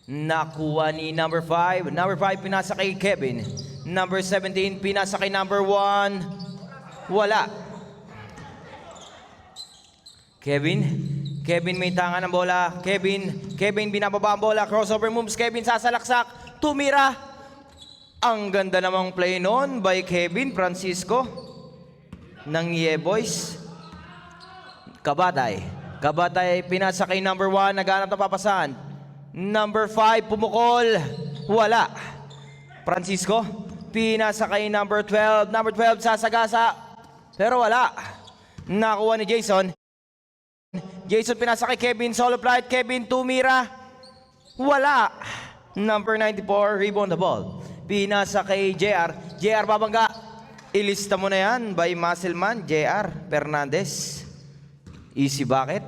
Nakuha ni number 5. Number 5 pinasa kay Kevin. Number 17 pinasa kay number 1. Wala. Kevin may tangan ng bola. Kevin binababa ang bola. Crossover moves. Kevin sasalaksak. Tumira. Ang ganda namang play noon by Kevin Francisco ng Yeboys. Kabatay pinasa kay number 1. Naghanap na papasan. Number 5 pumukol. Wala. Francisco pinasa kay number 12. Number 12 sasagasa. Pero wala. Nakuha ni Jason. Jason pinasa kay Kevin. Solo flight. Kevin tumira. Wala. Number 94 rebound the ball. Pinasa kay JR. JR babangga. Ilista mo na yan by Muscleman JR Fernandez. Easy bucket.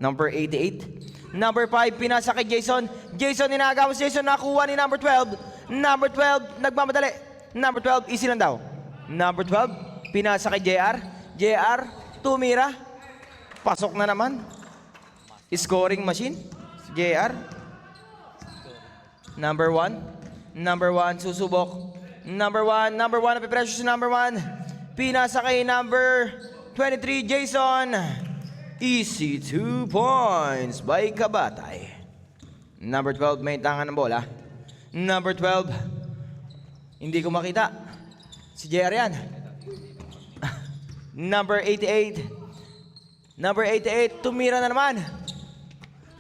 Number 88. Number 5 pinasa kay Jason. Jason inagawas. Jason nakuha ni number 12. Number 12 nagmamadali. Number 12 easy lang daw. Number 12 pinasa kay JR. JR tumira. Pasok na naman. Scoring machine. JR. Number 1 susubok. Number 1 napipresyo si number 1. Pinasa kay number 23 Jason. Easy 2 points by Kabatay. Number 12 may tangan ng bola. Number 12 hindi ko makita. Si JR yan. Number 88 tumira na naman.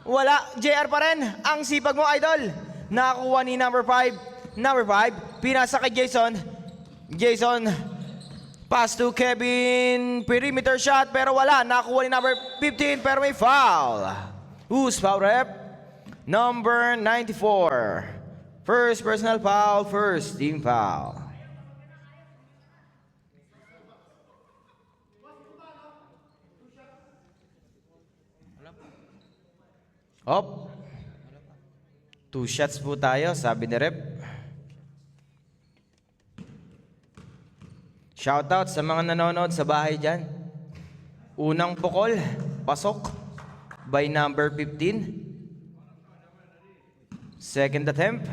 Wala. JR pa rin. Ang sipag mo, idol. Nakakuha ni number 5. Number 5 pinasa kay Jason. Jason pass to Kevin. Perimeter shot pero wala. Nakuha ni number 15 pero may foul. Who's foul rep? Number 94. First personal foul. First team foul. Op. 2 shots po tayo, sabi ni Rep. Shoutout sa mga nanonood sa bahay dyan. Unang pukol, pasok by number 15. Second attempt.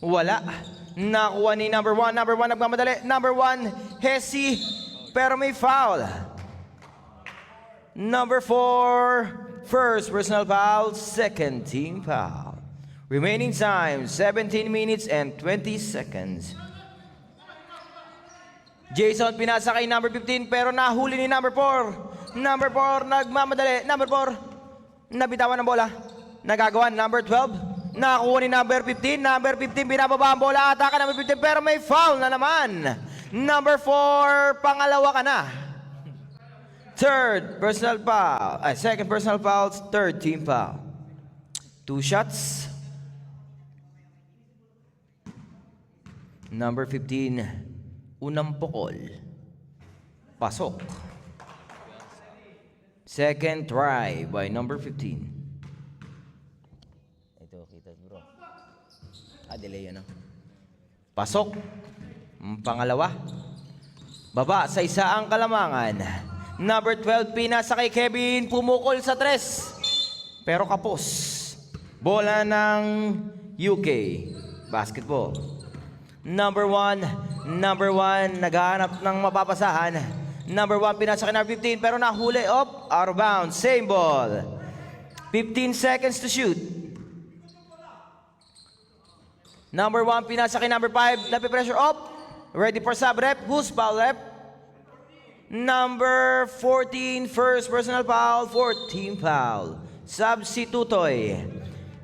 Wala. Nakuha ni number 1. Number 1 nagmamadali. Number 1, Hesi. Pero may foul. Number 4, first personal foul, second team foul. Remaining time, 17 minutes and 20 seconds. Jason pinasa kay number 15 pero nahuli ni number 4. Number 4 nagmamadali. Number 4 nabitawan ng bola. Nagagawan. Number 12 nakuha ni number 15. Number 15 binababa ang bola. Ataka number 15 pero may foul na naman. Number 4 pangalawa ka na. Third personal foul. Second personal foul, third team foul. 2 shots. Number 15, unang pukol. Pasok. Second try by number 15. Ito, kita bro. Delay ano. Pasok. Pangalawa. Baba sa isa ang kalamangan. Number 12, pinasa kay Kevin. Pumukol sa 3. Pero kapos. Bola ng UK. Basketball. Number 1, naghahanap ng mapapasahan. Number 1, pinasa kay number 15. Pero nahuli. Out of bounds. Same ball. 15 seconds to shoot. Number 1, pinasa kay number 5. Napipressure up. Ready for sub rep. Who's foul rep? Number 14, first personal foul, fourth team foul. Substitutoy.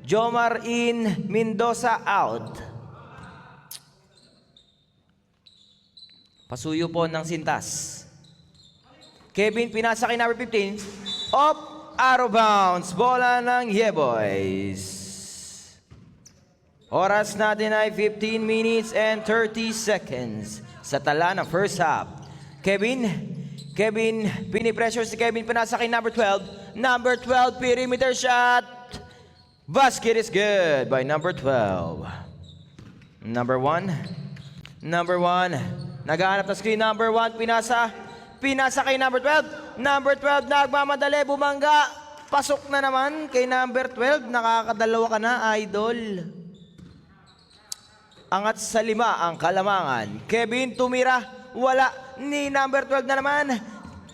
Jomar in, Mendoza out. Pasuyo po ng sintas. Kevin pinasa kay number 15. Up, out of bounds. Bola ng Yeboys. Oras natin ay 15 minutes and 30 seconds sa tala ng first half. Kevin, pinipressure si Kevin, pinasa kay number 12. Number 12, perimeter shot. Basket is good by number 12. Number 1. Naghahanap na screen. Number 1, pinasa kay number 12. Number 12, nagmamadali, bumangga. Pasok na naman kay number 12. Nakakadalawa ka na, idol. Angat sa 5 ang kalamangan. Kevin tumira. Wala. Ni number 12 na naman.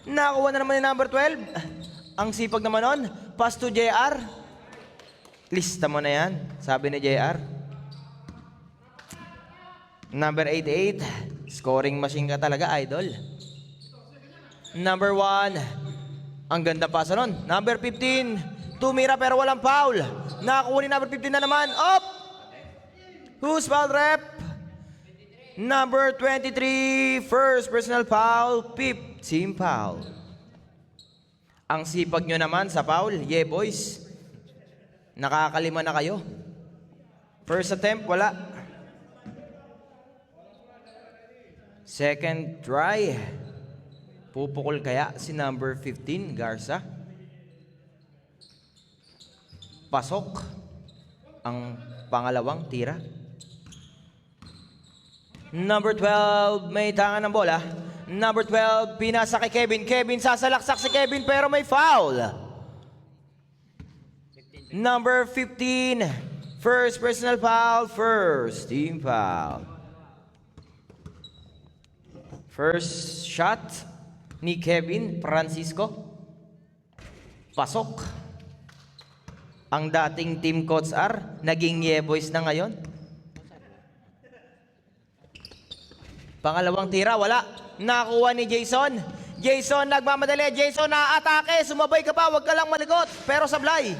Nakuha na naman ni number 12. Ang sipag naman nun. Pass to JR. Lista mo na yan, sabi ni JR. Number 88. Scoring machine ka talaga, idol. Number 1. Ang ganda pa sa nun. Number 15. Tumira pero walang foul. Nakakuha ni number 15 na naman. Up! Who's foul rep? Number 23. First personal foul. 15 foul. Ang sipag nyo naman sa foul. Yeah, boys. Nakakalima na kayo. First attempt, wala. Second try. Pupukol kaya si number 15, Garza? Pasok ang pangalawang tira. Number 12, may tangan ng bola. Number 12, pinasa kay Kevin. Kevin, sasalaksak si Kevin pero may foul. Number 15, first personal foul, first team foul. First shot ni Kevin Francisco. Pasok. Ang dating team coach R, naging Yeboys na ngayon. Pangalawang tira, wala. Nakuha ni Jason. Jason nagmamadali. Jason na-atake. Sumabay ka pa, wag ka lang malikot. Pero sablay.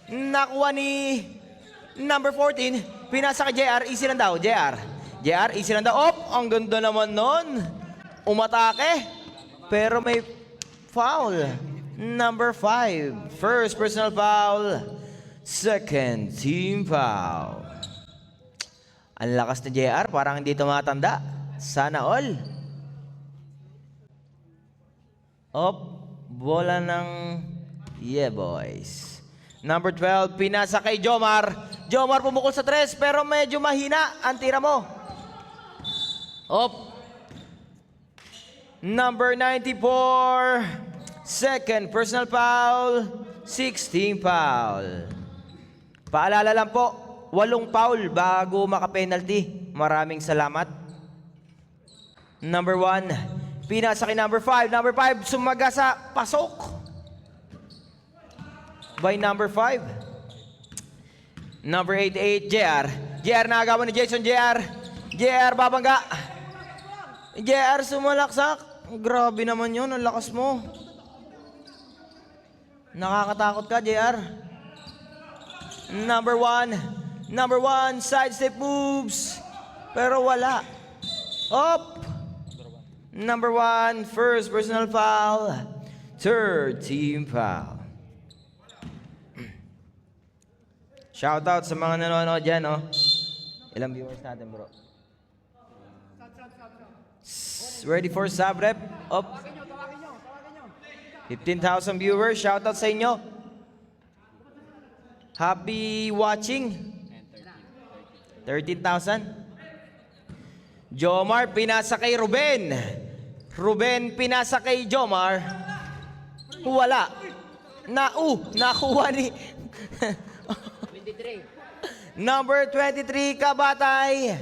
Nakuha ni number 14. Pinasa kay JR. Easy lang daw. JR, easy lang daw. Ang ganda naman nun. Umatake. Pero may foul. Number 5. First personal foul. Second team foul. Ang lakas ni JR. Parang hindi tumatanda. Sana all. Bola ng Yeah Boys. Number 12, pinasa kay Jomar. Jomar pumukol sa 3 pero medyo mahina ang tira mo. Number 94, second personal foul, 16 foul. Paalala lang po, 8 foul bago maka-penalty. Maraming salamat. Number 1, pinasa kay number 5. Number 5, sumaga sa pasok. By number 5. Number 88, JR. JR nakagawa ni Jason. JR babangga. JR sumalaksak. Grabe naman yun, ang lakas mo. Nakakatakot ka, JR. Number 1, side step moves. Pero wala. Number 1, first personal foul. Third team foul. Shoutout sa mga nanonood dyan, no? Ilang viewers natin, bro? Ready for sub rep? 15,000 viewers. Shoutout sa inyo. Happy watching. 13,000. Jomar, pinasa kay Ruben. Ruben, pinasa kay Jomar. Wala. Nakuha ni... Number 23, Kabatay.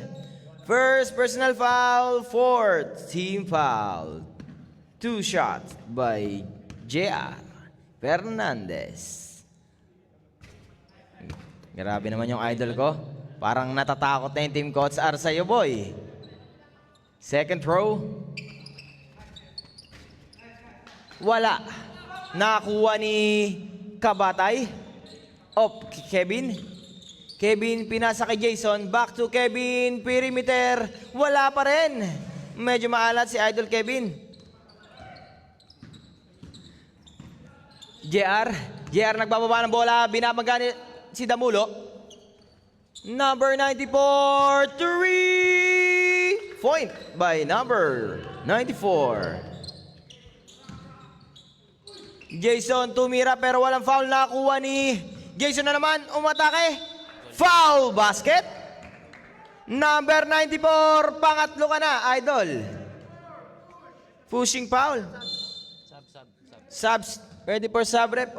First personal foul, fourth team foul. 2 shots by JR Fernandez. Grabe naman yung idol ko. Parang natatakot na yung team coach R sa'yo, boy. Second throw. Wala. Nakuha ni Kabatay. Kevin, pinasa kay Jason. Back to Kevin. Perimeter. Wala pa rin. Medyo maalat si Idol Kevin. JR nagbababa ng bola. Binabangga ni si Damulo. Number 94. 3 point by number 94. Jason tumira pero walang foul. Nakuha ni Jason na naman. Umatake. Foul basket. Number 94. Pangatlo ka na, Idol. Pushing foul. Subs. Ready for sub rep?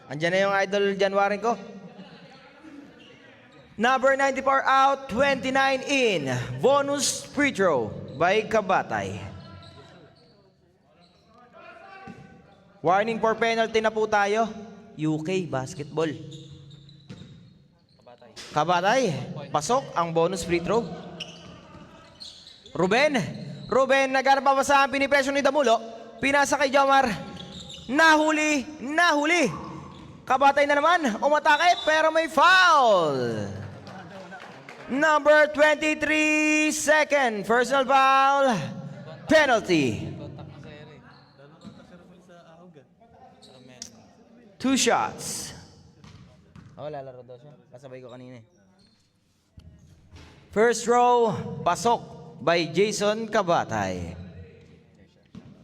Andyan na yung idol January ko. Number 94 out, 29 in. Bonus free throw by Kabatay. Warning for penalty na po tayo. UK basketball. Kabatay, pasok ang bonus free throw. Ruben, naghanap pa sa pinipresyo ni Damulo. Pinasa kay Jomar. Nahuli. Kabatay na naman, umatake pero may foul. Number 23, second personal foul, penalty. 2 shots. Lalaro daw siya. Kasabay ko kanina. First row, pasok by Jason Kabatay.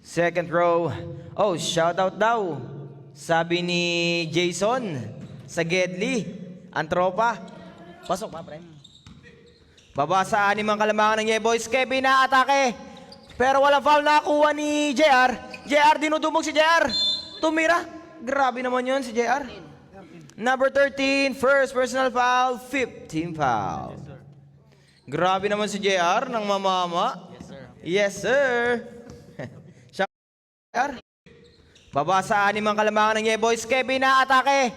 Second row, shoutout daw. Sabi ni Jason sa Gedli, ang tropa. Pasok pa, pre. Baba sa 6 ang kalamangan ng Yeboys. Kevin na atake. Pero walang foul na nakuha ni JR. JR, dinudumog si JR. Tumira. Grabe naman yun si JR. Number 13, first personal foul, 15 foul. Grabe naman si JR ng mamama. Yes, sir. JR. Baba sa 6 ang kalamangan ng Yeboys. Kevin na atake.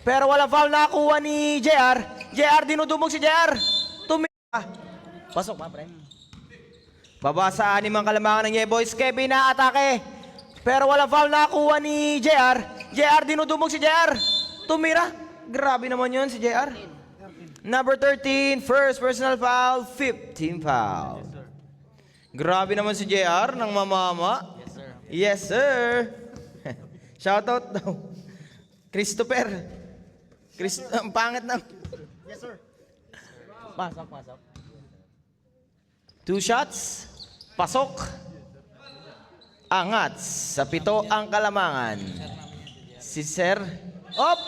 Pero walang foul na nakuha ni JR. JR, dinudumog si JR. Tumira. Pasok pa, pre. Baba sa 6 ang kalamangan ng Yeboys. Kevin na atake. Pero walang foul na nakuha ni JR. JR, dinudumog si JR. Tumira. Grabe naman yun si JR. Number 13, first personal foul, 15 foul. Grabe naman si JR ng mamama. Yes, sir. Shoutout daw. Christopher. Ang pangit na. Yes, sir. Pasok. 2 shots. Pasok. Angat. Sa 7 ang kalamangan. Si Sir. Up.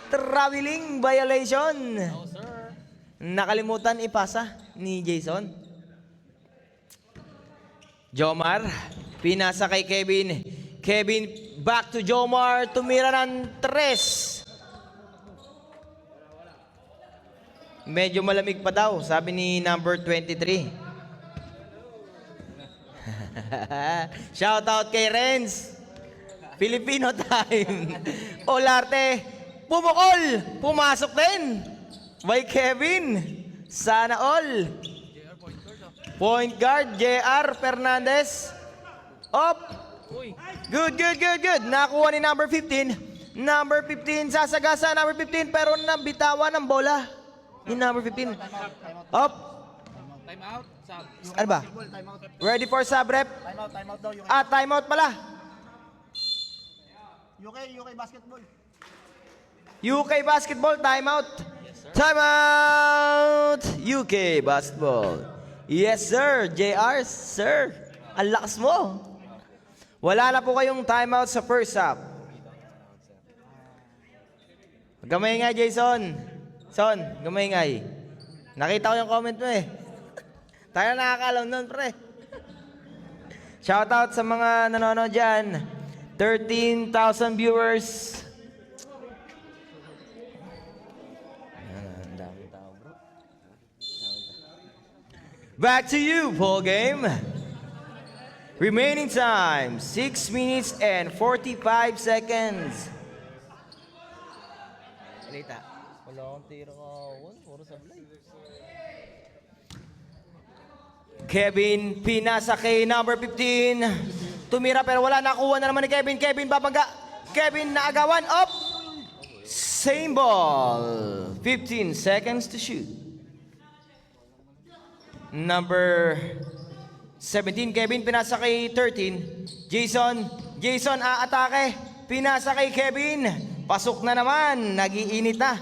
Traveling violation. No, sir. Nakalimutan ipasa ni Jason. Jomar. Pinasa kay Kevin. Kevin back to Jomar. Tumira ng 3. Medyo malamig pa daw, sabi ni number 23. Shout out kay Renz. Filipino time. Olarte, pumukol. Pumasok din. By Kevin. Sana all. Point guard, JR Fernandez. Up. Good. Nakuha ni number 15. Number 15, sasagasa number 15, pero nabitawan ng bola. Ni number 15. Up. Time out. Sub. Ano ba? Ready for sub rep? Time out daw. Time out pala. UK basketball. UK basketball, time out. Time out! UK basketball. Yes, sir. JR, sir. Ang lakas mo. Wala na po kayong time out sa first half. Gamay nga, Jason. Son, gamay. Nakita ko yung comment mo eh. Tayo nakakalaw nun, pre. Shoutout sa mga nanonood dyan. 13,000 viewers. Ang daming tao, bro. Back to you, Paul game. Remaining time, 6 minutes and 45 seconds. Alita, wala akong tiro ka. Puro sablay. Kevin, pinasa kay number 15. Tumira pero wala, nakuha na naman ni Kevin. Kevin babangga. Kevin naagawan. Up. Same ball. 15 seconds to shoot. Number 17, Kevin, pinasa kay 13. Jason aatake. Pinasa kay Kevin. Pasok na naman. Nagiinit na.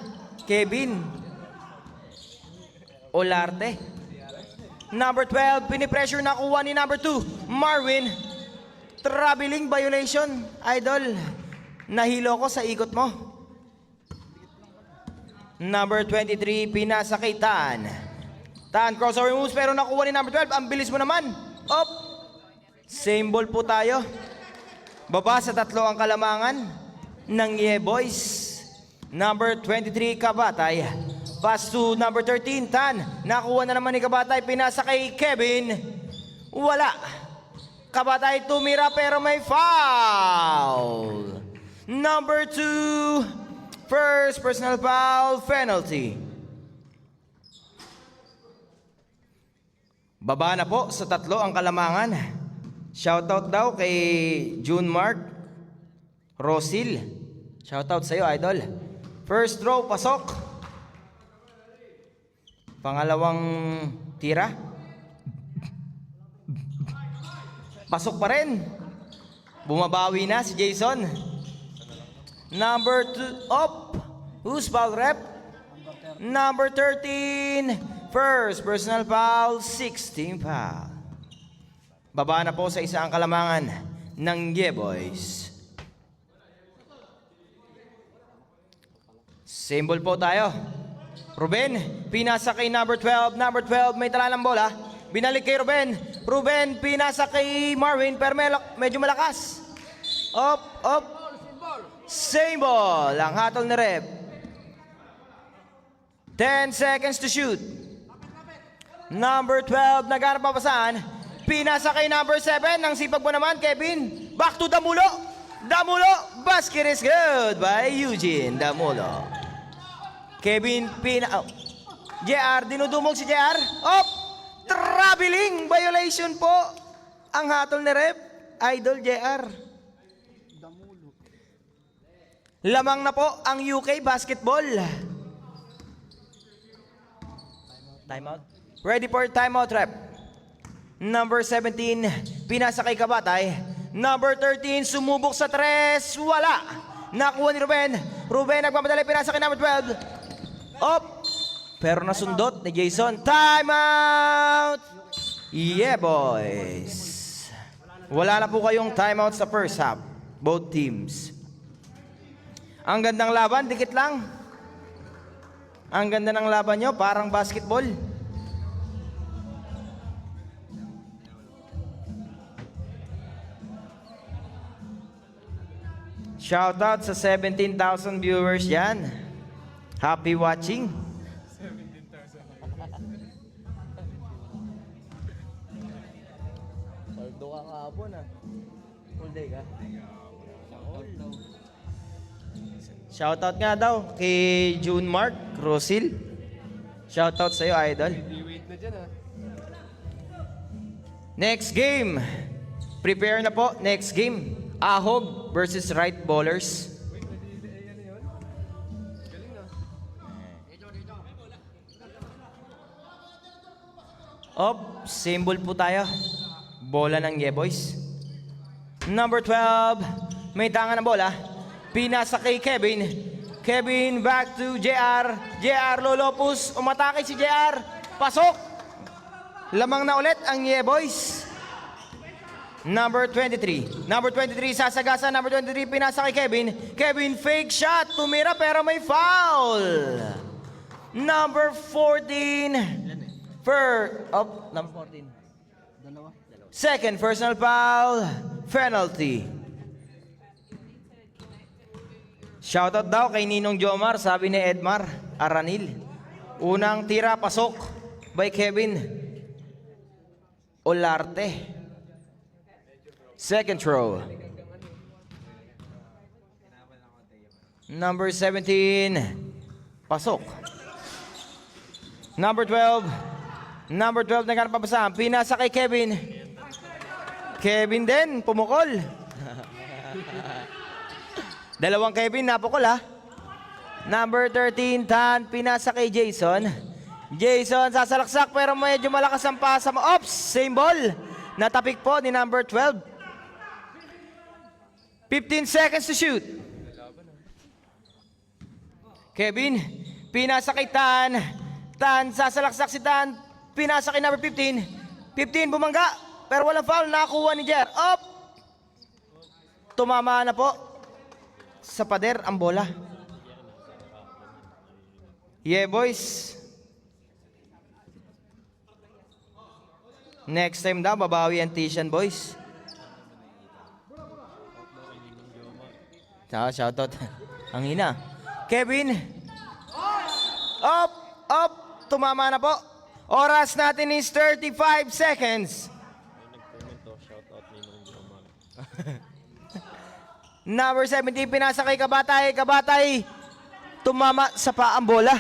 Kevin. Olarte. Number 12, pinipressure, nakuha ni number 2, Marvin. Traveling violation, idol. Nahilo ko sa ikot mo. Number 23, pinasa kay Tan. Tan, crossover moves, pero nakuha ni number 12. Ang bilis mo naman. Up. Same ball po tayo. Baba sa 3 ang kalamangan. ng Boys. Number 23, Kabatay. Pass to number 13, Tan. Nakuha na naman ni Kabatay. Pinasa kay Kevin. Wala. Kabatay tumira pero may foul. Number 2, first personal foul, penalty. Baba na po sa 3 ang Kalamangan. Shoutout daw kay June Mark Rosil. Shoutout sa iyo, idol. First throw, pasok. Pangalawang tira. Pasok pa rin. Bumabawi na si Jason. Number 2, up. Who's foul rep? Number 13, first personal foul, 16 foul. Baba na po sa isa ang Kalamangan ng Boys. Symbol po tayo. Ruben, pinasa kay number 12. Number 12, may tala ng bola. Binalik kay Ruben. Ruben, pinasa kay Marvin, pero medyo malakas. Up, up. Same ball. Ang hatol ni Rep. 10 seconds to shoot. Number 12, naghanap papasan. Pinasa kay number 7. Ang sipag mo naman, Kevin. Back to Damulo. Damulo. Basket is good by Eugene Damulo. Kevin, JR, dinudumog si JR. Up! Traveling violation po. Ang hatol ni Rep. Idol JR. Lamang na po ang UK basketball. Timeout. Ready for timeout, Rep. Number 17, pinasa kay Kabatay. Number 13, sumubok sa 3. Wala. Nakuha ni Ruben. Ruben, nagmamadali, pinasa kay number 12. Up! Pero nasundot ni Jason. Timeout! Yeah, boys. Wala na po kayong timeout sa first half. Both teams. Ang gandang laban, dikit lang. Ang ganda ng laban nyo, parang basketball. Shoutout sa 17,000 viewers yan. Happy watching. 17,000. Paldo ka kahapon ah. Full day ka? Shoutout nga daw kay June Mark Rosil. Shoutout sa iyo, idol. Next game. Prepare na po. Next game. Ahog versus Right Ballers. Up, symbol po tayo. Bola ng Boys. Number 12, may tangan ng bola. Pinasa kay Kevin. Kevin back to JR. JR Lolopus, umatake si JR. Pasok. Lamang na ulit ang Boys. Number 23. Number 23 sasagasa. Number 23 pinasa kay Kevin. Kevin fake shot. Tumira pero may foul. Number 14. Number 14. Second personal foul, penalty. Shoutout daw kay Ninong Jomar, sabi ni Edmar Aranil. Unang tira, pasok by Kevin Olarte. Second throw. Number 17, pasok. Number 12, naghanap papasahan. Pinasa kay Kevin. Kevin din, pumukol. Dalawang Kevin, napukol ha. Number 13, Tan, pinasa kay Jason. Jason, sasalaksak pero medyo malakas ang pasa mo. Ops, same ball. Natapik po ni number 12. 15 seconds to shoot. Kevin, pinasa kay Tan. Tan, sasalaksak si Tan. Pinasa kay number 15. 15, bumangga. Pero walang foul, nakakuha ni Jer. Up! Tumama na po sa pader ang bola. Yeah, boys. Next time daw, babawi ang Tishan, boys. Shoutout. Ang hina. Kevin. Up! Up! Tumama na po. Oras natin is 35 seconds. Number 17, pinasa kay Kabatay. Kabatay, tumama sa paang bola.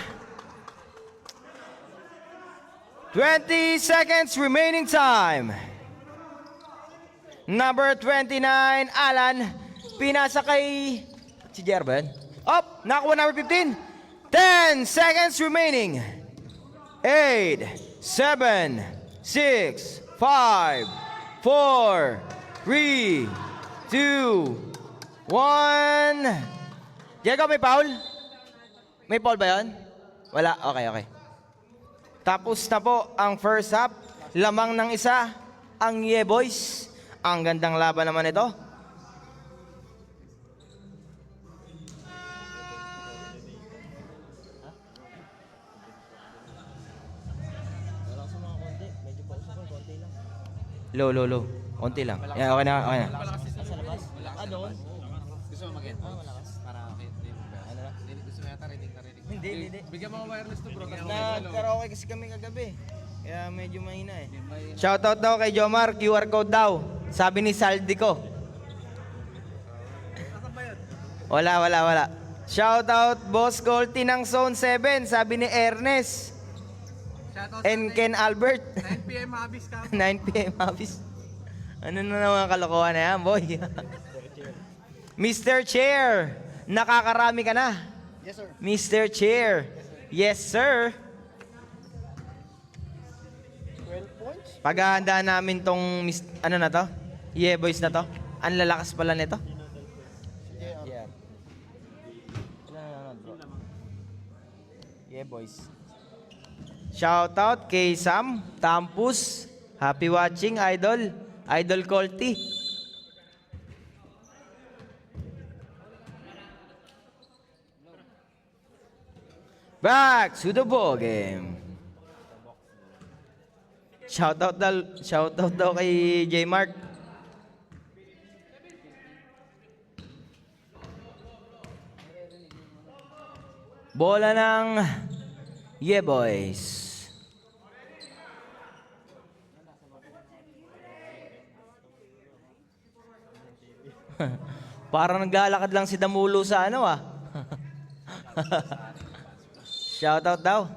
20 seconds remaining time. Number 29, Alan, pinasa kay... Si JR ba yan? Up! Nakakuha number 15. 10 seconds remaining. 8, 7, 6, 5, 4, 3, 2, 1. Diego, may foul? May foul ba yan? Wala? Okay. Tapos na po ang first half. Lamang ng isa, ang Boys. Ang gandang laban naman ito. Low. Konti lang. Yeah, okay na. Sa labas? Doon. Gusto mo mag-end? Malakas. Para ano na? Gusto mo yata rinig na rinig. Hindi. Bigyan mo ng wireless to bro. Nag-karaoke kasi kami kagabi. Kaya medyo mahina eh. Shoutout daw kay Jomar, QR code daw. Sabi ni Saldi ko. Wala. Shoutout Boss Colty ng Zone 7, sabi ni Ernest. And Ken Albert. 9 PM abis ka. 9 PM office. Ano na naman kalokohan na yan, boy? Mr. Chair, nakakarami ka na. Yes sir. Mr. Chair. Yes, sir. 12 points? Paghahandaan namin tong, ano na to? Boys na to. Ang lalakas pala nito. Boys. Shoutout kay Sam Tampus. Happy watching, Idol. Idol Colty. Back to the ball game. Shoutout daw kay J Mark. Bola ng Boys. Parang naglalakad lang si Damulo sa ano ah. Shoutout daw.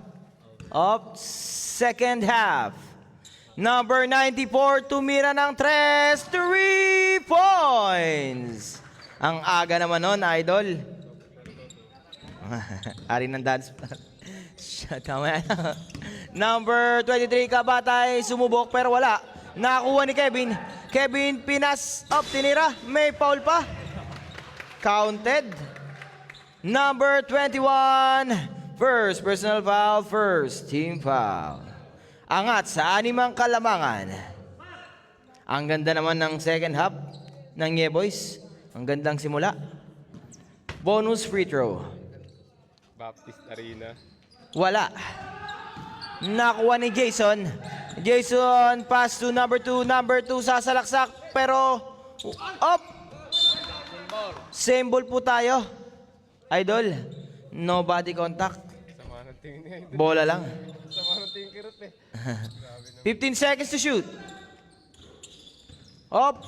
Of second half. Number 94, tumira ng 3 points. Ang aga naman nun, Idol. Ari ng dance. Tama yan. Number 23, Kabatay, sumubok pero wala. Nakakuha ni Kevin. Kevin, pinas up, tinira. May foul pa. Counted. Number 21, first personal foul, first team foul. Angat sa 6 kalamangan. Ang ganda naman ng second half ng Boys. Ang gandang simula. Bonus free throw. Baptist Arena. Wala. Nakuha ni Jason. Jason, pass to number 2. Number 2 sasalaksak. Pero, up. Same ball po tayo. Idol, no body contact. Sama ng tingin niya. Bola lang. Sama ng tingin kirot eh. 15 seconds to shoot. Up.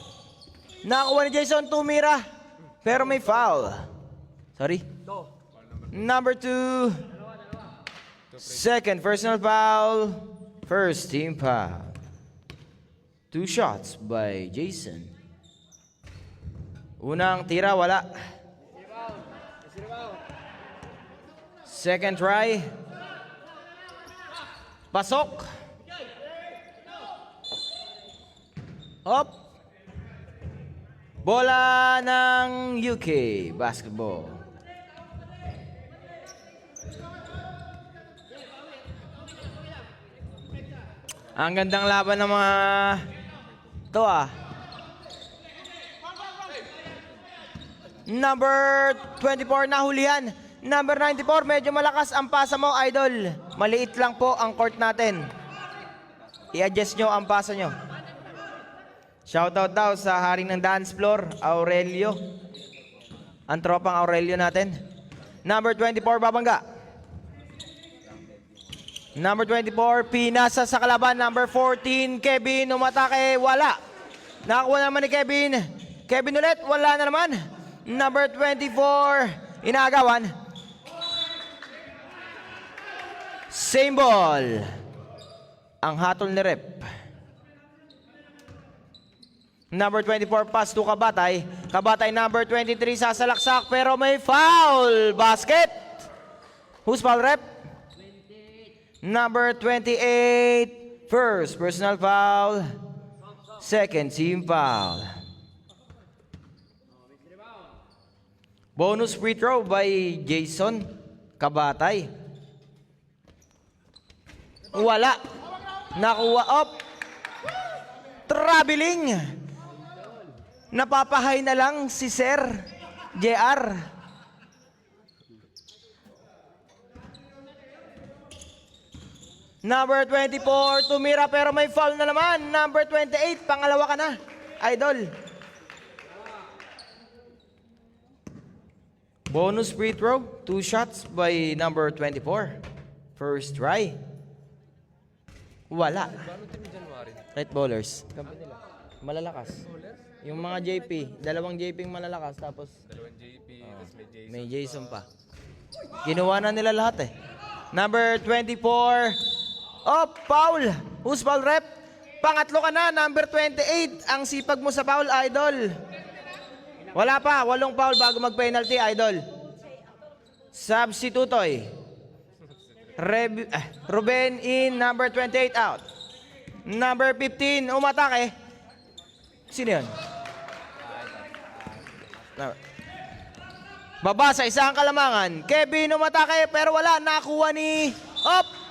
Nakuha ni Jason, tumira. Pero may foul. Sorry. Number 2. Second personal foul. First team foul. 2 shots by Jason. Unang tira, wala. Second try. Pasok. Up. Bola ng UK basketball. Ang gandang laban ng mga to ah. Number 24 nahulihan. Number 94, medyo malakas ang pasa mo, Idol. Maliit lang po ang court natin. I-adjust nyo ang pasa nyo. Shoutout daw sa haring ng dance floor, Aurelio. ang tropang Aurelio natin. Number 24, babangga. Number 24, pinasa sa kalaban. Number 14, Kevin, umatake, wala. Nakakuha naman ni Kevin. Kevin ulit, wala na naman. Number 24, inaagawan. Same ball. Ang hatol ni Rep. Number 24, pass to Kabatay. Kabatay number 23, sasalaksak pero may foul. Basket. Who's foul, Rep? Number 28, first personal foul. Second team foul. Bonus free throw by Jason Kabatay. Wala. Nakuha up. Traveling. Napapahay na lang si Sir JR. Number 24, tumira pero may foul na naman. Number 28, pangalawa ka na, Idol. Bonus free throw, 2 shots by number 24. First try. Wala. Right bowlers. Kampi nila. Malalakas. Yung mga JP, dalawang JP malalakas tapos Dalawang JP, tapos may Jason. may Jason pa. Ginawa na nila lahat eh. Number 24. Oh, foul. Who's foul, Rep? Pangatlo ka na, number 28. Ang sipag mo sa foul, Idol. Wala pa, 8 foul bago mag-penalty, Idol. Substitutoy. Ruben in, number 28 out. Number 15, umatake. Sino yun? Baba sa isang kalamangan. Kevin umatake pero wala. Nakuha ni... Op!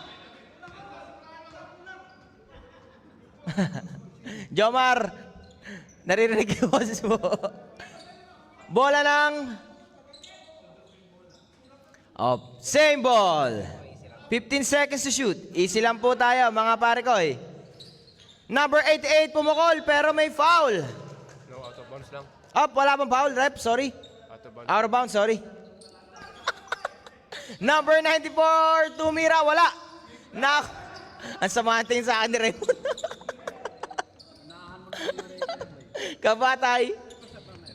Jomar, naririnig yung boses mo. Bola ng... Op. Same ball. 15 seconds to shoot. Easy lang po tayo, mga pare ko eh. Number 88 pumukol pero may foul. No, out of bounds lang. Up, wala pang foul, Rep. Sorry. Out of bounds. Out of bounds, sorry. Number 94, tumira, wala. Ang samahan tingin sa akin ni Raymond. Kabatay.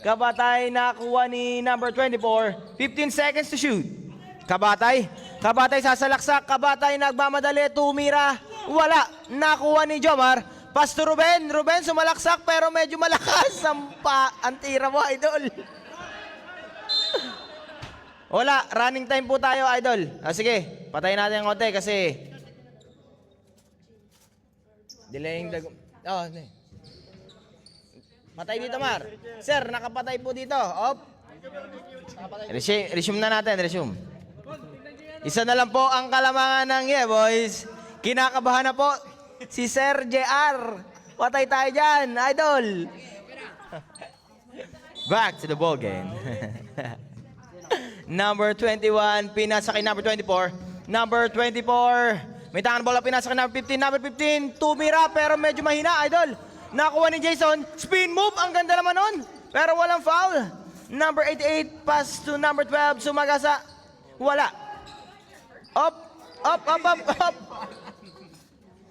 Kabatay nakuha ni number 24. 15 seconds to shoot. Kabatay. Kabatay sasalaksak. Kabatay nagmamadali. Tumira. Wala. Nakuha ni Jomar. Pass to Ruben. Ruben sumalaksak pero medyo malakas. Ang tira mo, Idol. Wala. Running time po tayo, Idol. Sige. Patayin natin ang konti kasi delaying the... Oh, hindi. Patay dito, Mar. Sir, nakapatay po dito. Op. Resume na natin, resume. Isa na lang po ang kalamangan ng boys. Kinakabahan na po si Sir JR. Patay tayo dyan, Idol. Back to the ball game. Number 21, pinasa kay number 24. Number 24, may tangan bola, pinasa kay number 15. Number 15, tumira pero medyo mahina, Idol. Nakuha ni Jason. Spin move. Ang ganda naman nun. Pero walang foul. Number 88. Pass to number 12. Sumagasa. Wala. Up. Up, up, up, up.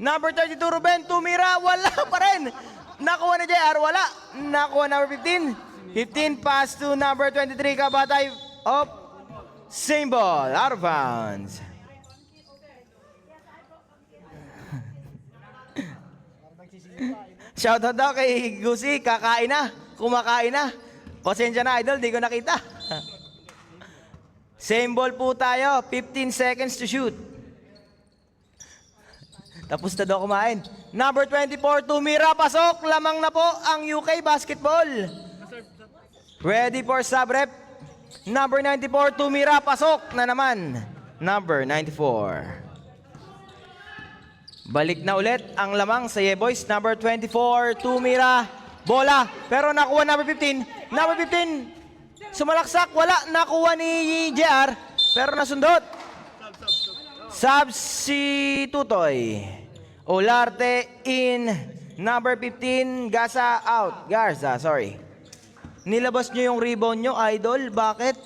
Number 32. Ruben. Tumira. Wala pa rin. Nakuha ni JR. Wala. Nakuha number 15. 15. Pass to number 23. Kabatay. Up. Same ball. Out of bounds. Shoutout daw kay Gusi, kakain na, kumakain na. Pasensya na, Idol, di ko nakita. Same ball po tayo, 15 seconds to shoot. Tapos na daw kumain. Number 24, tumira, pasok, lamang na po ang UK basketball. Ready for sub rep. Number 94, tumira, pasok na naman. Number 94. Balik na ulit ang lamang sa Yeboys. Number 24, tumira, bola. Pero nakuha number 15. Number 15, sumalaksak, wala. Nakuha ni JR, pero nasundot. Sub si Tutoy. Olarte in. Number 15, Garza out. Garza, sorry. Nilabas nyo yung rebound nyo, idol. Bakit?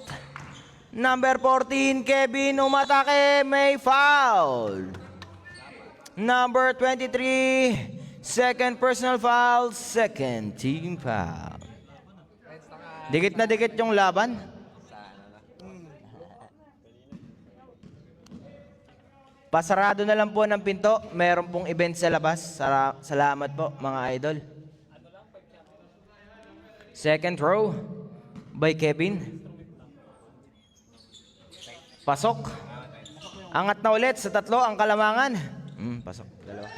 Number 14, Kevin umatake, may foul. Number 23, second personal foul, second team foul. Dikit na dikit yung laban. Pasarado na lang po ng pinto. Meron pong event sa labas. Salamat po, mga idol. Second row by Kevin. Pasok. Angat na ulit sa tatlo ang kalamangan. Pasok. Dalawa.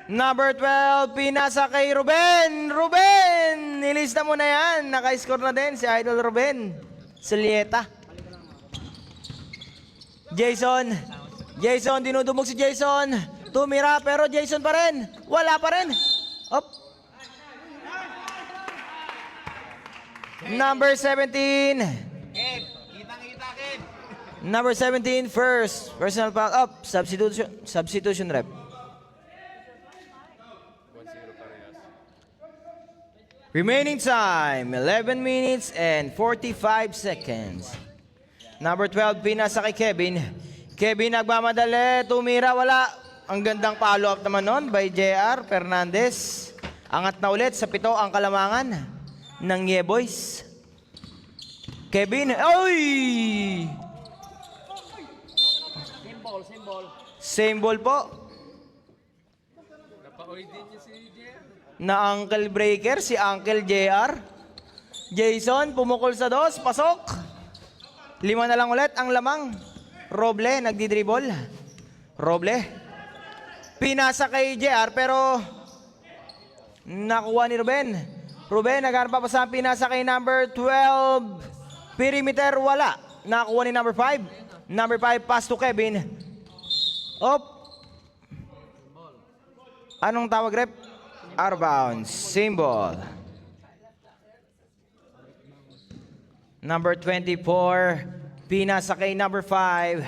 Number 12, pinasa kay Ruben. Ruben! Nilista mo na yan. Naka-score na din si Idol Ruben. Sulieta. Jason. Jason, dinudumog si Jason. Tumira pero Jason pa rin. Wala pa rin. Op. Number 17. Kitang-kita, Kid. Number 17, first. Personal foul up. Substitution rep. 1-0 parehas. Remaining time, 11 minutes and 45 seconds. Number 12, pinasa kay Kevin. Kevin nagmamadali, tumira, wala. Ang gandang follow-up naman nun by JR Fernandez. Angat na ulit sa pito ang kalamangan ng Yeboys. Kevin, oy! Same ball po. Napauwi din niya si JR. Na Uncle Breaker, si Uncle JR. Jason, pumukol sa dos, pasok. 5 na lang ulit ang lamang. Roble, nagdi-dribble. Roble. Pinasa kay JR pero nakuha ni Ruben. Ruben, naghanap pa sa pinasa kay number 12. Perimeter, wala. Nakuha ni number 5. Number 5, pass to Kevin. Op. Anong tawag, rep? Out of bounds. Symbol. Number 24. Pinasa kay number 5.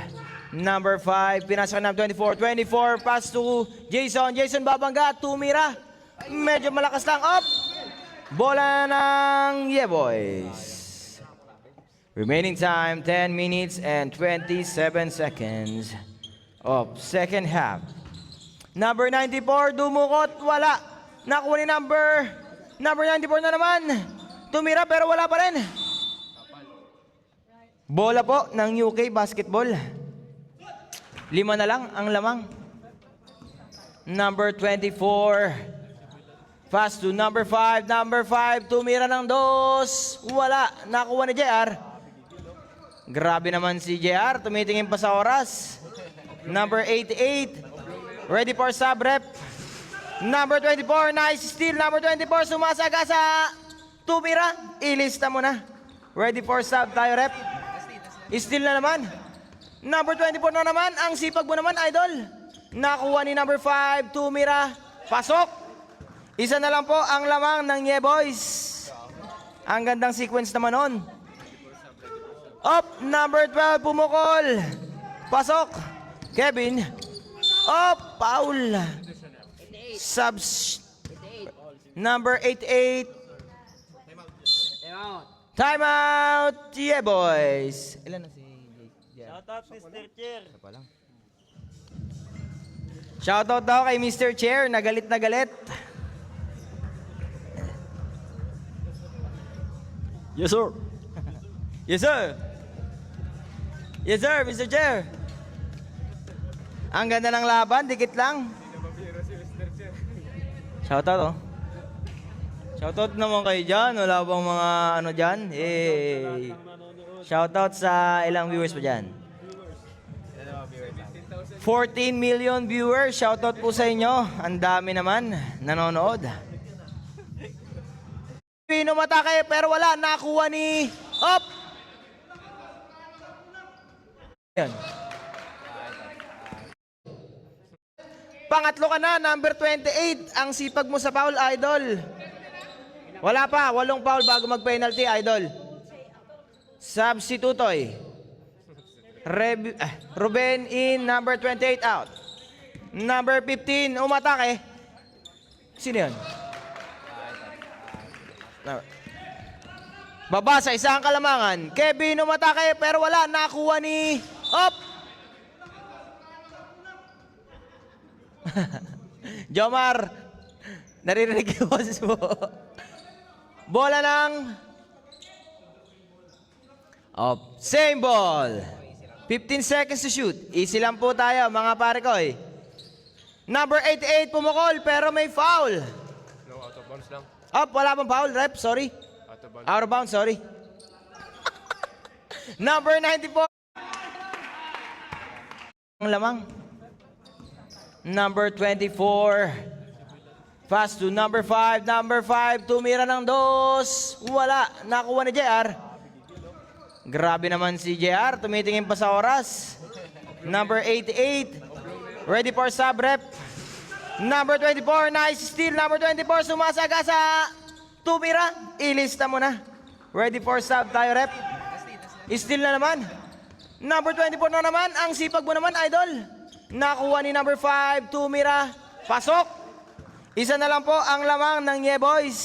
Number 5. Pinasa kay number 24. 24. Pass to Jason. Jason babangga. Tumira. Medyo malakas lang. Up. Bola ng Yeboys. Remaining time, 10 minutes and 27 seconds of second half. Number 94, dumukot, wala. Nakuha ni number 94 na naman. Tumira pero wala pa rin. Bola po ng UK Basketball. 5 na lang ang lamang. Number 24. Pass to number 5. Number 5, tumira ng dos. Wala. Nakuha ni JR. Grabe naman si JR. Tumitingin pa sa oras. Number 88. Ready for sub rep. Number 24, nice steal. Number 24, sumasagasa. Tumira. Ilista mo na. Ready for sub tayo rep. Steal na naman. Number 24 na naman. Ang sipag mo naman, idol. Nakuha ni number 5. Tumira. Pasok. Isa na lang po ang lamang ng Yeboys. Ang gandang sequence naman nun. Up. Number 12. Pumukol. Pasok. Kevin. Up. Foul. Subs. Number 88. Time out. Yeah, boys. Ilan na si Shoutout Mr. Chair. Shoutout daw kay Mr. Chair. Nagalit na galit. Yes, sir. Yes, sir. Yes, sir, Mr. Chair. Ang ganda ng laban. Dikit lang. Shoutout, oh. Shoutout naman kayo dyan. Wala bang mga ano dyan? Eh. Shoutout sa ilang viewers pa dyan. 14 million viewers. Shoutout po sa inyo. Ang dami naman nanonood. Pinumatake pero wala. Nakuha ni... Op! Yan. Pangatlo ka na, number 28. Ang sipag mo sa foul, idol. Wala pa, 8 foul bago mag-penalty, idol. Substitutoy. Ruben in, number 28 out. Number 15, umatake. Sino yun? Baba sa isang kalamangan. Kevin umatake pero wala. Nakuha ni... Op! Jomar, naririnig yung boses mo. Bola ng... Op. Same ball. 15 seconds to shoot. Easy lang po tayo, mga pare ko eh. Number 88 pumukol pero may foul. No, out of bounds lang. Up, wala bang foul, rep? Sorry. Out of bounds. Out of bounds, sorry. Number 94. Ang lamang. Number 24. Pass to number 5. Number 5, tumira ng dos. Wala. Nakuha ni JR. Grabe naman si JR. Tumitingin pa sa oras. Number 88. Ready for sub, rep. Number 24, nice steal. Number 24, sumasagasa. Tumira. Ilista mo na. Ready for sub tayo, rep. Steal na naman. Number 24 na naman. Ang sipag mo naman, idol. Nakuha ni number 5. Tumira. Pasok. Isa na lang po ang lamang ng Yeah Boys.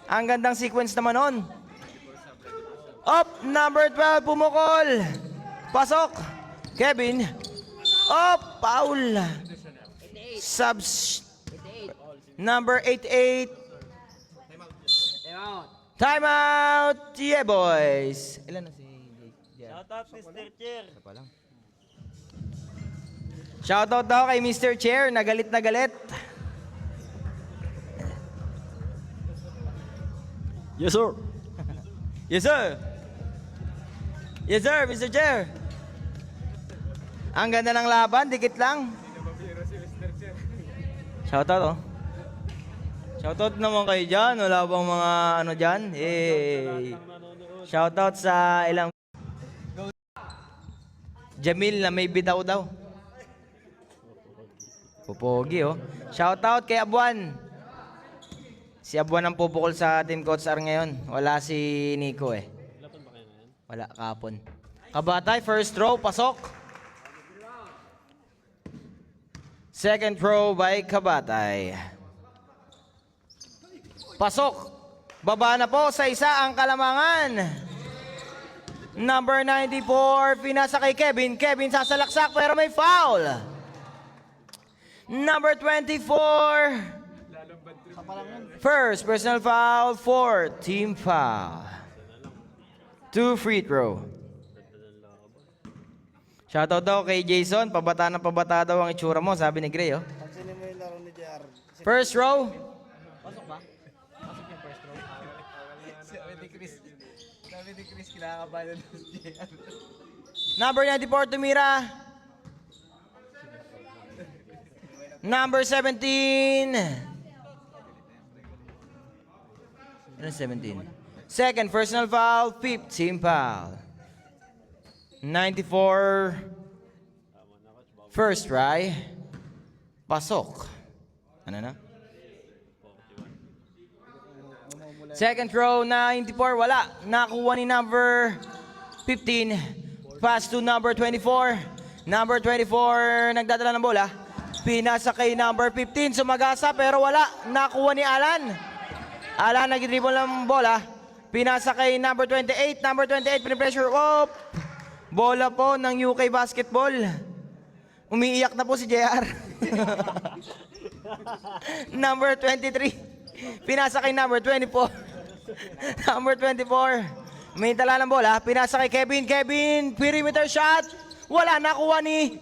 Ang gandang sequence naman nun. Up. Number 12, pumukol. Pasok. Kevin. Up. Foul. Subs. Number 88. Time out. Yeah, boys. Ilan na si Shoutout, Mr. Chair. Shoutout daw kay Mr. Chair. Nagalit na galit. Yes, sir. Yes, sir. Yes, sir, Mr. Chair. Ang ganda ng laban. Dikit lang. Shoutout, oh. Shoutout naman kayo dyan. Wala bang mga ano dyan? Eh. Shoutout sa ilang... Jamil na may bitaw daw. Pupogi, oh. Shoutout kay Abuan. Si Abuan ang pupukol sa Team Coach R ngayon. Wala si Nico, eh. Wala, kapon. Kabatay, first throw, pasok. Second throw by Kabatay. Pasok. Baba na po sa isa ang kalamangan. Number 94, pinasa kay Kevin. Kevin sasalaksak pero may foul. Number 24. First personal foul, 4 team foul. 2 free throw. Shoutout daw kay Jason. Pabata na pabata daw ang itsura mo, sabi ni Gray, oh. First row. Sabi ni Chris, kinakabahan na si JR. Number 94, tumira. Number 17. Ano 17? Second personal foul, 5th team foul. 94. First try. Pasok. Ano na? Second throw, 94, wala. Nakuha ni number 15. Pass to number 24. Number 24, nagdadala ng bola. Pinasa kay number 15, sumagasa pero wala. Nakuha ni Alan. Alan nag-dribble ng bola. Pinasa kay number 28. Number 28, pinipressure. Op! Bola po ng UK Basketball. Umiiyak na po si JR. Number 23. Pinasa kay number 24. Number 24. May tala ng bola. Pinasa kay Kevin. Kevin, perimeter shot. Wala, nakuha ni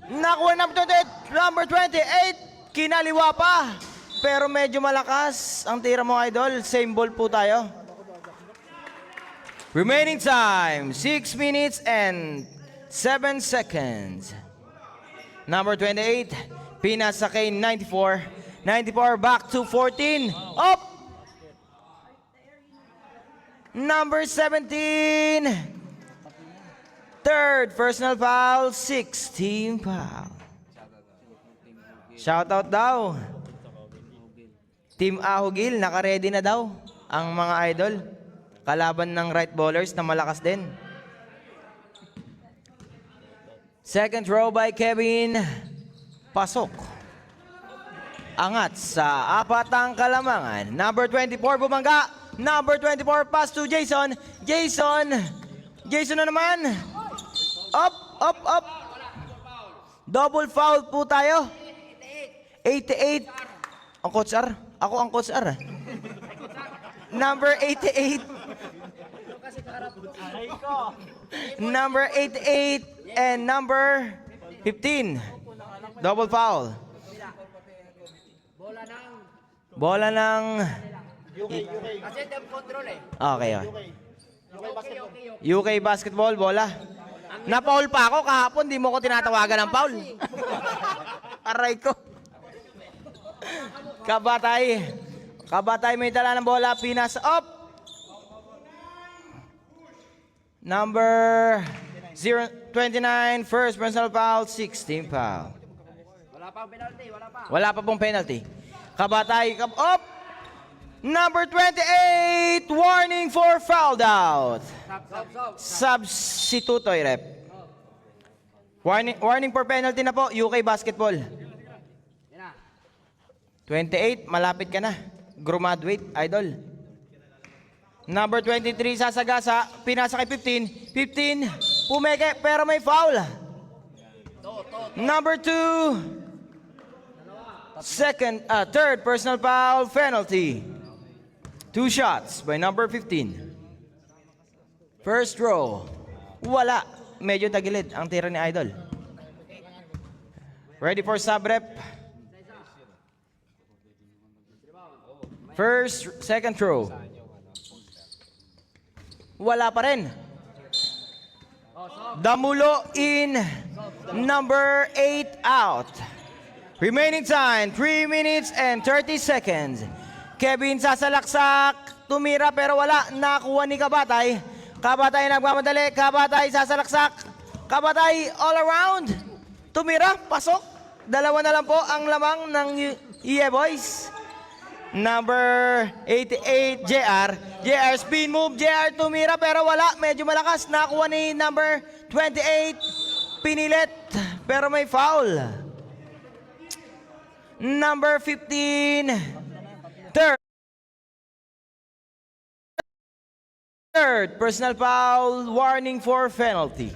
number 28. Number 28. Kinaliwa pa. Pero medyo malakas ang tira mo, idol. Same ball po tayo. Remaining time, 6 minutes and 7 seconds. Number 28, pinasa kay 94. 94 back to 14. Up! Number 17. Third personal foul, 6 team foul. Shoutout daw. Team Ahugil, naka-ready na daw ang mga idol. Kalaban ng right bowlers na malakas din. Second throw by Kevin. Pasok. Angat sa apat ang kalamangan. Number 24 bumangga. Number 24, pass to Jason. Jason na naman. Up. Double foul po tayo. 88. Ang Coach R. Ako ang Coach R. Number 88. Number 88 and number 15. Double foul. Bola ng... Kasi dem control eh. Okay. UK basketball, bola. Na-foul pa ako kahapon, di mo ko tinatawagan ng foul. Aray ko. Kabatay may dala ng bola, Pinas up. Number 29, first personal foul, 16 foul. Wala pa penalty, wala pa. Wala pa pong penalty. Kabatay, up. Number 28, warning for fouled out. Substitutoy rep. Warning for penalty na po, UK basketball. 28, malapit ka na. Graduate, idol. Number 23, sasagasa, pinasa kay 15. 15, pumeke, pero may foul. Number 2, third personal foul, penalty. 2 shots by number 15. First row, wala. Medyo tagilid ang tira ni Idol. Ready for sub-rep. Second row. Wala pa rin. Damulo in, number 8 out. Remaining time, 3 minutes and 30 seconds. Kevin sasalaksak, tumira pero wala, nakuha ni Kabatay. Kabatay nagmamadali, Kabatay sasalaksak. Kabatay all around, tumira, pasok. Dalawa na lang po ang lamang ng EA Boys. Number 88, JR. JR spin move, JR tumira pero wala, medyo malakas. Nakuha ni number 28, pinilit pero may foul. Number 15, third personal foul, warning for penalty.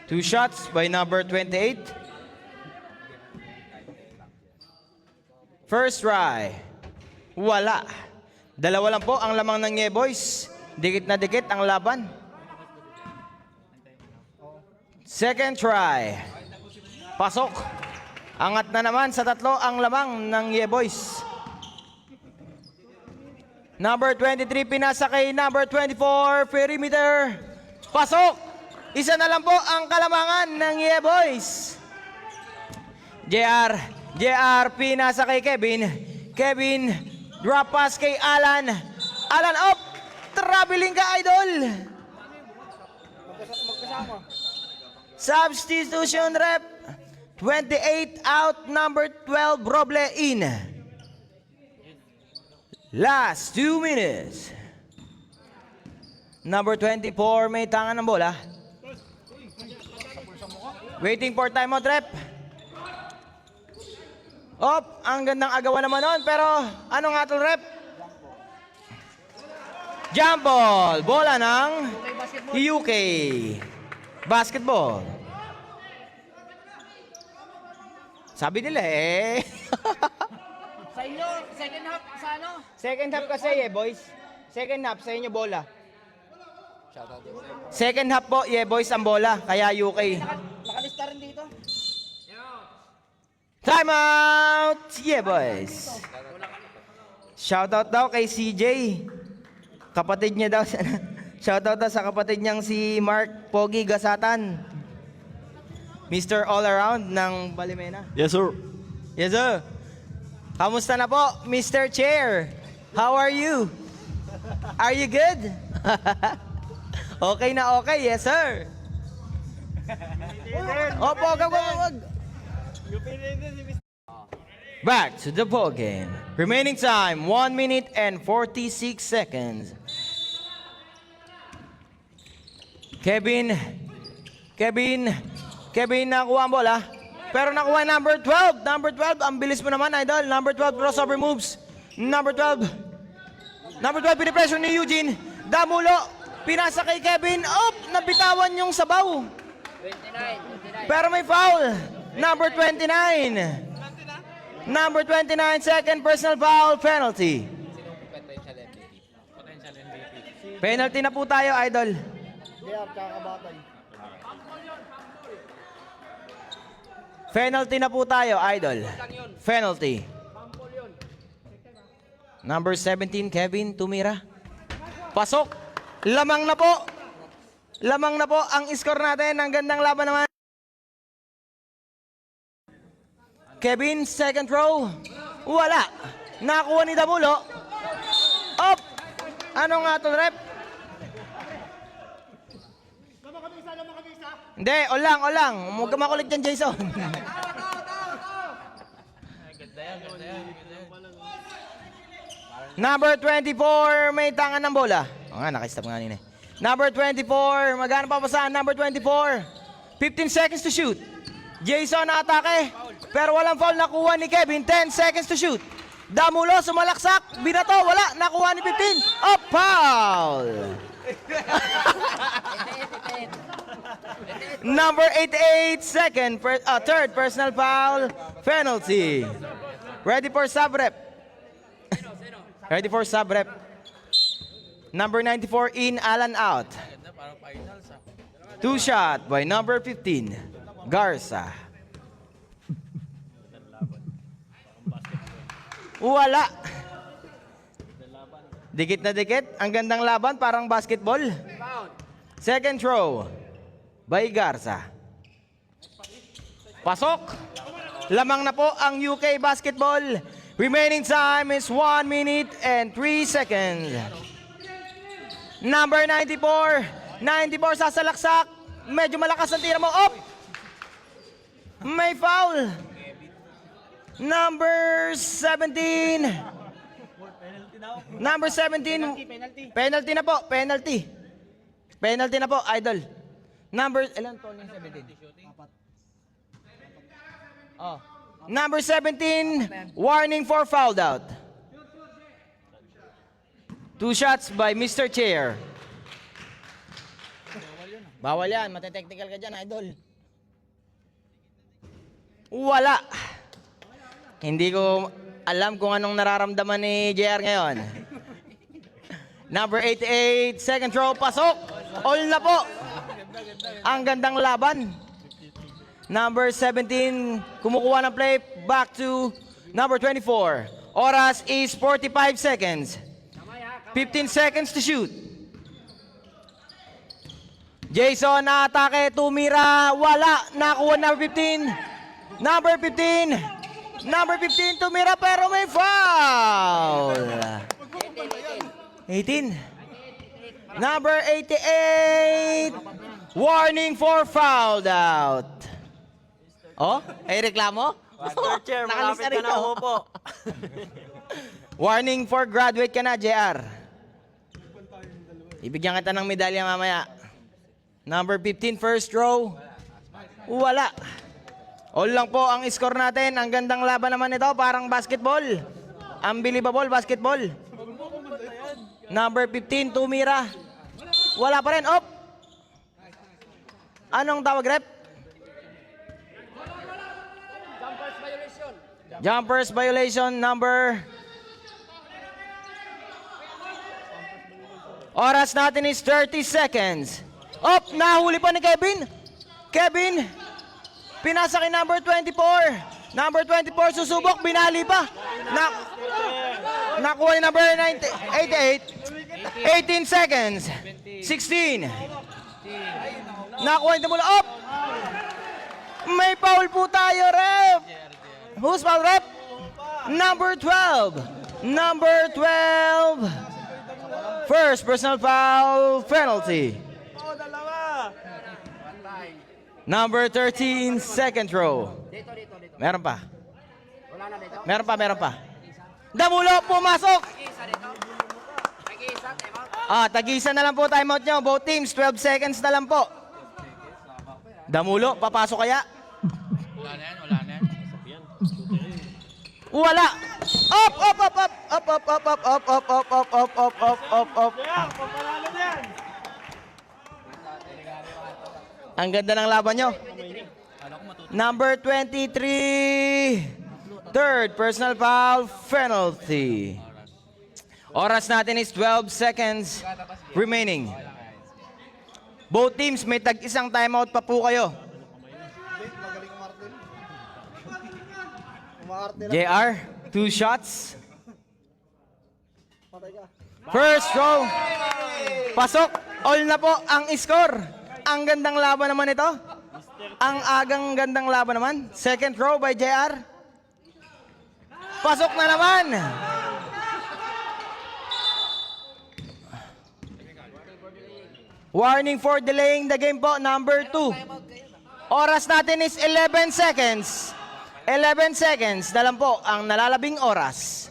2 shots by number 28. First try, wala. Dalawa lang po ang lamang ng Nye Boys. Dikit na dikit ang laban. Second try, pasok. Angat na naman sa tatlo ang lamang ng Nye Boys. Number 23, pinasa kay number 24, perimeter. Pasok! Isa na lang po ang kalamangan ng Nye Boys. JR, pinasa kay Kevin. Kevin, drop pass kay Alan. Alan up! Traveling ka, idol! Substitution rep. 28 out, number 12, Roble in. Last 2 minutes. Number 24, may tangan ng bola. Waiting for timeout, rep. Op, ang gandang agawan naman nun, pero ano nga tol, rep? Jump ball, bola ng UK basketball. Sabi nila eh. Sa inyo, second half, sa ano? Second half kasi boys. Second half sa inyo bola. Shoutout din. Second half po, boys ang bola. Kaya UK. Nakalista rin dito. Time out! Boys. Shoutout daw kay CJ. Kapatid niya daw. Shoutout daw sa kapatid niyang si Mark Pogi Gasatan. Mr. All Around ng Balimena. Yes, sir. Yes, sir. Kamusta na po, Mr. Chair? How are you? Are you good? Okay na okay, yes, sir. Opo, wag. Back to the ball game. Remaining time, 1 minute and 46 seconds. Kevin nakuha ang bola. Pero nakuha number 12. Number 12, ang bilis mo naman, idol. Number 12, crossover moves. Number 12, Number 12, pinipressure ni Eugene. Damulo, pinasa kay Kevin. Nabitawan yung sabaw. 29. Pero may foul. Number 29. Number 29, second personal foul penalty. Sinong potential MVP? Potential MVP. Penalty na po tayo, idol. Penalty na po tayo, idol. Penalty. Number 17, Kevin, tumira. Pasok. Lamang na po. Lamang na po ang score natin. Ang gandang laban naman. Kevin, second row. Wala. Nakuha ni Damulo. Up. Ano nga to, rep? Hindi, olang. Huwag ka makulit dyan, Jason. Number 24, may tangan ng bola. O nga, nakistop nga nila. Number 24, magkano pa pasahan? Number 24, 15 seconds to shoot. Jason na atake, pero walang foul nakuha ni Kevin. 10 seconds to shoot. Damulo, sumalaksak, binato, wala, nakuha ni 15. Oh, foul! Number 88, third personal foul, penalty. Ready for sub-rep. Ready for sub-rep. Number 94 in, Alan out. Two shot by number 15, Garza. Wala. Dikit na dikit. Ang gandang laban, parang basketball. Second throw by Garza. Pasok. Lamang na po ang UK basketball. Remaining time is 1 minute and 3 seconds. Number 94. 94 sasalaksak. Medyo malakas ang tira mo. Up! May foul. Number 17. Number 17. Penalty na po. Penalty. Penalty na po, idol. Number, ilan to yung 17? Oh. Number 17, warning for fouled out. 2 shots by Mr. Chair. Bawal yan, mate-technical ka dyan, idol. Wala. Hindi ko alam kung anong nararamdaman ni JR ngayon. Number 88, second throw, pasok. All na po. Ang gandang laban. Number 17, kumukuha ng play, back to number 24. Oras is 45 seconds. 15 seconds to shoot. Jason na atake, tumira, wala. Nakuha number 15. Number 15. Number 15 tumira pero may foul. 18. Number 88. Warning for fouled out. Oh, ay reklamo? Mr. Chair, Nakalis malapit na na rito. ako po. Warning for graduate ka na, JR. Ibigyan kita ng medalya mamaya. Number 15, first row. Wala. All lang po ang score natin. Ang gandang laban naman ito, parang basketball. Unbelievable basketball. Number 15, tumira. Wala pa rin. Op! Anong tawag, rep? Jumpers violation number. Oras natin is 30 seconds. Op! Nahuli pa ni Kevin. Kevin! Pinasa kay number 24. Number 24 susubok, binali pa. Nakuha ni number 88. 18 seconds. 16. Nakuha ni Damulo. Up! May foul po tayo, ref. Who's foul, ref? Number 12. Number 12. First personal foul penalty. Number 13, second row. Meron pa. Meron pa. Damulo, pumasok! Tag-isa na lang po timeout nyo. Both teams, 12 seconds na lang po. Damulo, papasok kaya? Wala na yan. Wala! Up, up, up, up, up, up, up, up, up, up, up, up, up, up, up, up, up. Kaya, papanalo na yan. Ang ganda ng laban nyo. Number 23. Third personal foul penalty. Oras natin is 12 seconds remaining. Both teams may tag-isang timeout pa po kayo. JR, 2 shots. First throw. Pasok. All na po ang score. Ang gandang laban naman ito. Ang agang gandang laban naman. Second throw by JR. Pasok na naman. Warning for delaying the game po, number 2. Oras natin is 11 seconds. 11 seconds na lang po ang nalalabing oras.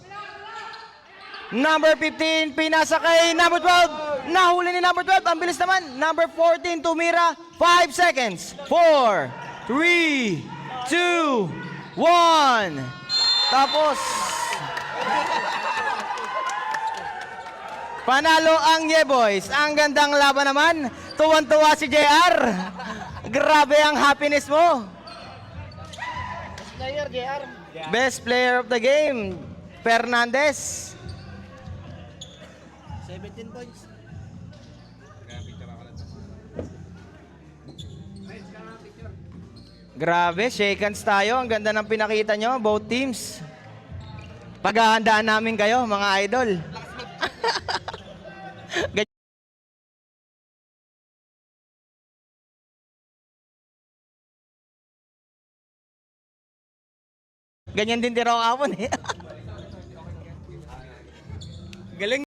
Number 15, pinasa kay number 12. Nahuli ni number 12. Ang bilis naman. Number 14, tumira. 5 seconds. 4, 3, 2, 1. Tapos, panalo ang Yeboys. Ang gandang laban naman. Tuwan-tuwa si JR. Grabe ang happiness mo. Player, JR. Best player of the game, Fernandez. 17 points. Grabe, shake hands tayo. Ang ganda ng pinakita nyo, both teams. Paghahandaan namin kayo, mga idol. Ganyan din tiro kapon eh. Galing.